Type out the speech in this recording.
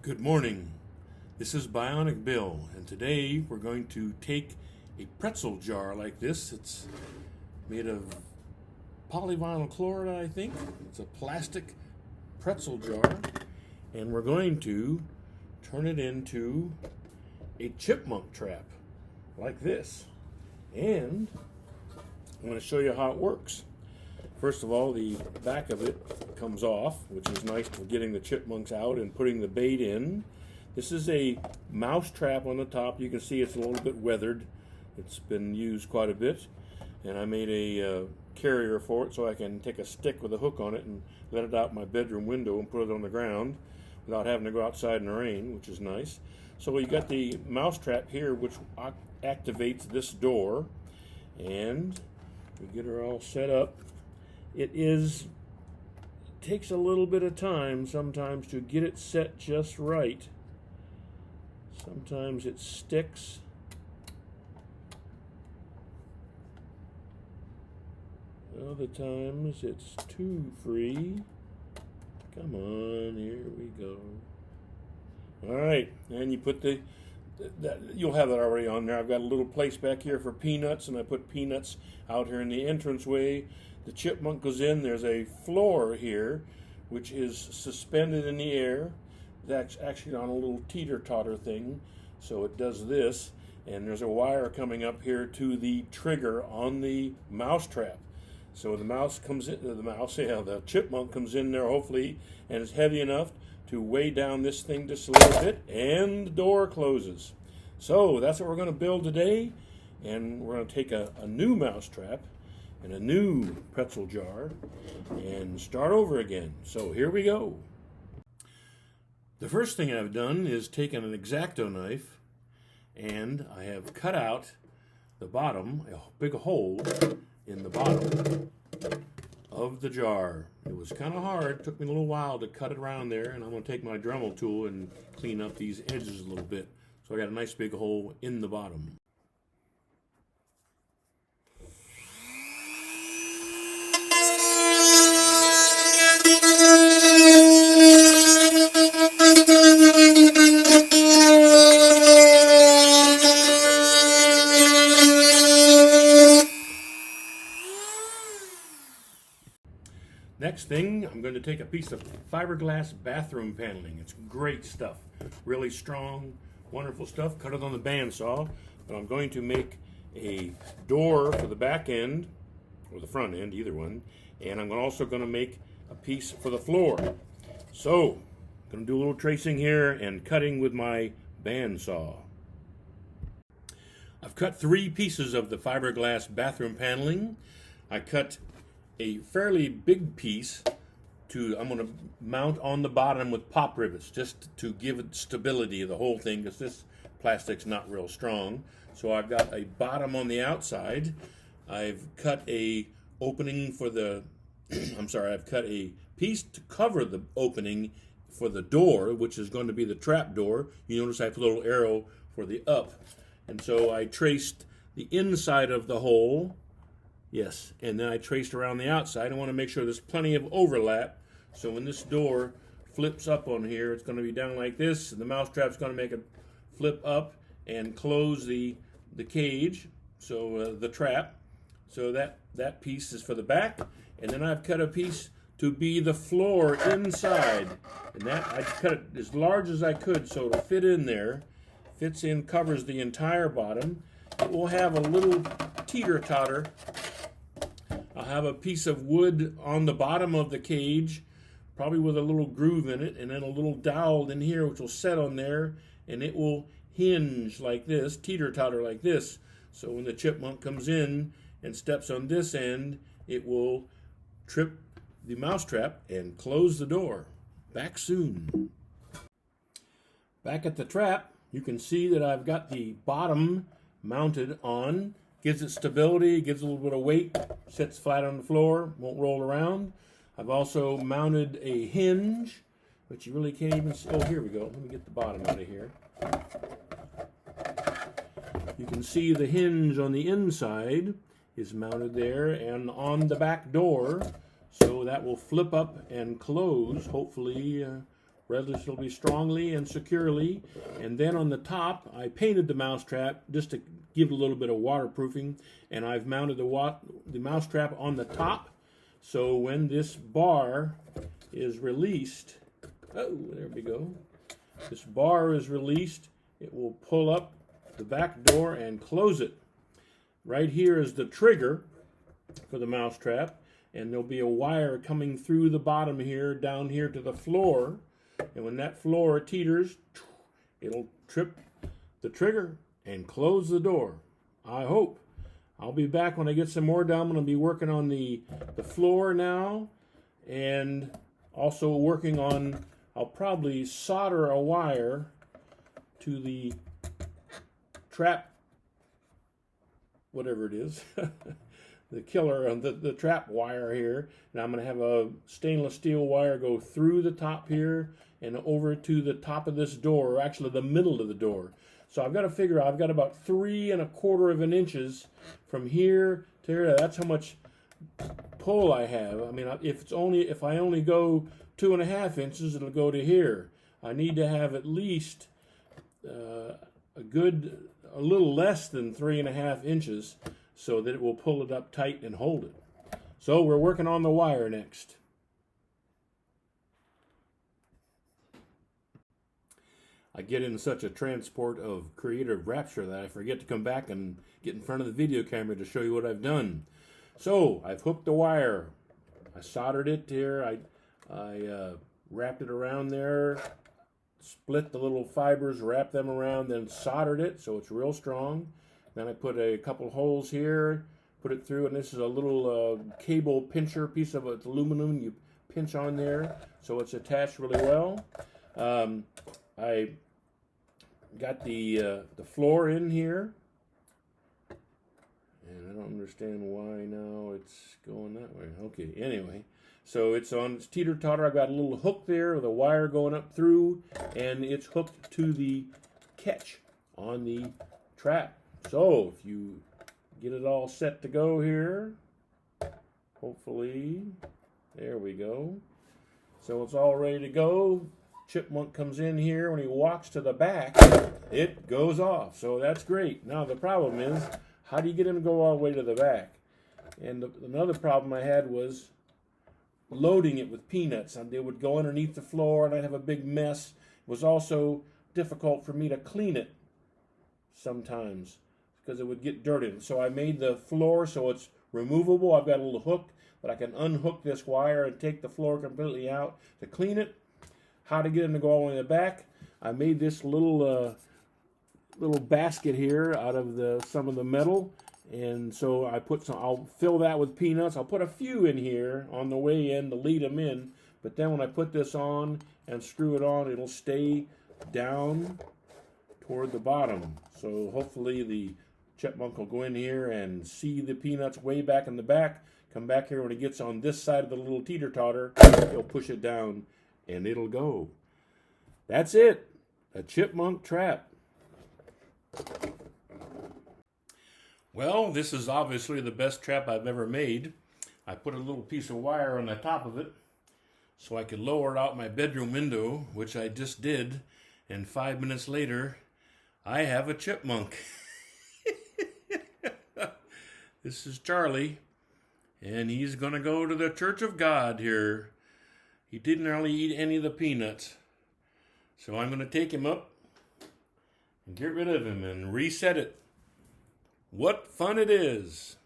Good morning. This is Bionic Bill, and today we're going to take a pretzel jar like this. It's made of polyvinyl chloride, I think. It's a plastic pretzel jar, and we're going to turn it into a chipmunk trap like this. And I'm going to show you how it works. First of all, the back of it comes off, which is nice for getting the chipmunks out and putting the bait in. This is a mouse trap on the top. You can see it's a little bit weathered. It's been used quite a bit. And I made a carrier for it so I can take a stick with a hook on it and let it out my bedroom window and put it on the ground without having to go outside in the rain, which is nice. So you got the mouse trap here, which activates this door. And we get her all set up. It takes a little bit of time sometimes to get it set just right. Sometimes it sticks. Other times it's too free. Come on, here we go. All right, and you put you'll have that already on there. I've got a little place back here for peanuts, and I put peanuts out here in the entranceway. The chipmunk goes in. There's a floor here, which is suspended in the air. That's actually on a little teeter-totter thing, so it does this. And there's a wire coming up here to the trigger on the mouse trap. So the mouse comes in. The chipmunk comes in there hopefully, and it's heavy enough to weigh down this thing just a little bit, and the door closes. So that's what we're going to build today, and we're going to take a new mouse trap and a new pretzel jar and start over again. So here we go. The first thing I've done is taken an X-Acto knife, and I have cut out the bottom, a big hole in the bottom of the jar. It was kind of hard. It took me a little while to cut it around there, and I'm going to take my Dremel tool and clean up these edges a little bit. So I got a nice big hole in the bottom. Next thing, I'm going to take a piece of fiberglass bathroom paneling. It's great stuff, really strong, wonderful stuff. Cut it on the bandsaw, but I'm going to make a door for the back end, or the front end, either one, and I'm also going to make a piece for the floor. So, I'm going to do a little tracing here and cutting with my bandsaw. I've cut 3 pieces of the fiberglass bathroom paneling. I cut a fairly big piece I'm going to mount on the bottom with pop rivets just to give it stability of the whole thing, because this plastic's not real strong. So I've got a bottom on the outside. I've cut a opening for the I've cut a piece to cover the opening for the door, which is going to be the trap door. You notice I put a little arrow for the up. And so I traced the inside of the hole. Yes, and then I traced around the outside. I want to make sure there's plenty of overlap. So when this door flips up on here, it's going to be down like this, and the mouse trap's going to make it flip up and close the cage, so the trap. So that piece is for the back, and then I've cut a piece to be the floor inside, and that I cut it as large as I could so it'll fit in there. Fits in, covers the entire bottom. It will have a little teeter-totter. I'll have a piece of wood on the bottom of the cage, probably with a little groove in it, and then a little dowel in here which will set on there, and it will hinge like this, teeter-totter like this. So when the chipmunk comes in and steps on this end, it will trip the mousetrap and close the door. Back soon. Back at the trap, you can see that I've got the bottom mounted on. Gives it stability, gives a little bit of weight, sits flat on the floor, won't roll around. I've also mounted a hinge, but you really can't even see. Oh, here we go. Let me get the bottom out of here. You can see the hinge on the inside is mounted there and on the back door, so that will flip up and close, hopefully relatively strongly and securely. And then on the top, I painted the mousetrap just to give it a little bit of waterproofing. And I've mounted the mousetrap on the top. So when this bar is released, oh, there we go. This bar is released, it will pull up the back door and close it. Right here is the trigger for the mousetrap, and there'll be a wire coming through the bottom here, down here to the floor. And when that floor teeters, it'll trip the trigger and close the door. I hope. I'll be back when I get some more done. I'm going to be working on the floor now, and also working on, I'll probably solder a wire to the trap, whatever it is, the killer, the trap wire here. And I'm going to have a stainless steel wire go through the top here and over to the top of this door, or actually the middle of the door. So I've got to figure out, I've got about 3 1/4 inches from here to here. That's how much pull I have. I mean, if I only go 2 1/2 inches, it'll go to here. I need to have at least a little less than 3 1/2 inches so that it will pull it up tight and hold it. So we're working on the wire next. I get in such a transport of creative rapture that I forget to come back and get in front of the video camera to show you what I've done. So I've hooked the wire. I soldered it here. I wrapped it around there, split the little fibers, wrapped them around, then soldered it so it's real strong. Then I put a couple holes here, put it through, and this is a little cable pincher piece of it's aluminum. You pinch on there so it's attached really well. I got the floor in here, and I don't understand why now it's going that way. Okay, anyway, so it's on its teeter-totter. I've got a little hook there with a wire going up through, and it's hooked to the catch on the trap. So if you get it all set to go here, hopefully, there we go. So it's all ready to go. Chipmunk comes in here. When he walks to the back, it goes off. So that's great. Now the problem is, how do you get him to go all the way to the back? And another problem I had was loading it with peanuts. And they would go underneath the floor, and I'd have a big mess. It was also difficult for me to clean it sometimes because it would get dirty. So I made the floor so it's removable. I've got a little hook that I can unhook this wire and take the floor completely out to clean it. How to get them to go all the way in the back. I made this little basket here out of some of the metal, and so I'll fill that with peanuts. I'll put a few in here on the way in to lead them in, but then when I put this on and screw it on, it'll stay down toward the bottom. So hopefully the chipmunk will go in here and see the peanuts way back in the back, come back here when it gets on this side of the little teeter-totter, he'll push it down and it'll go. That's it. A chipmunk trap. Well, this is obviously the best trap I've ever made. I put a little piece of wire on the top of it so I could lower it out my bedroom window, which I just did, and 5 minutes later, I have a chipmunk. This is Charlie, and he's going to go to the Church of God here. He didn't really eat any of the peanuts. So I'm going to take him up and get rid of him and reset it. What fun it is!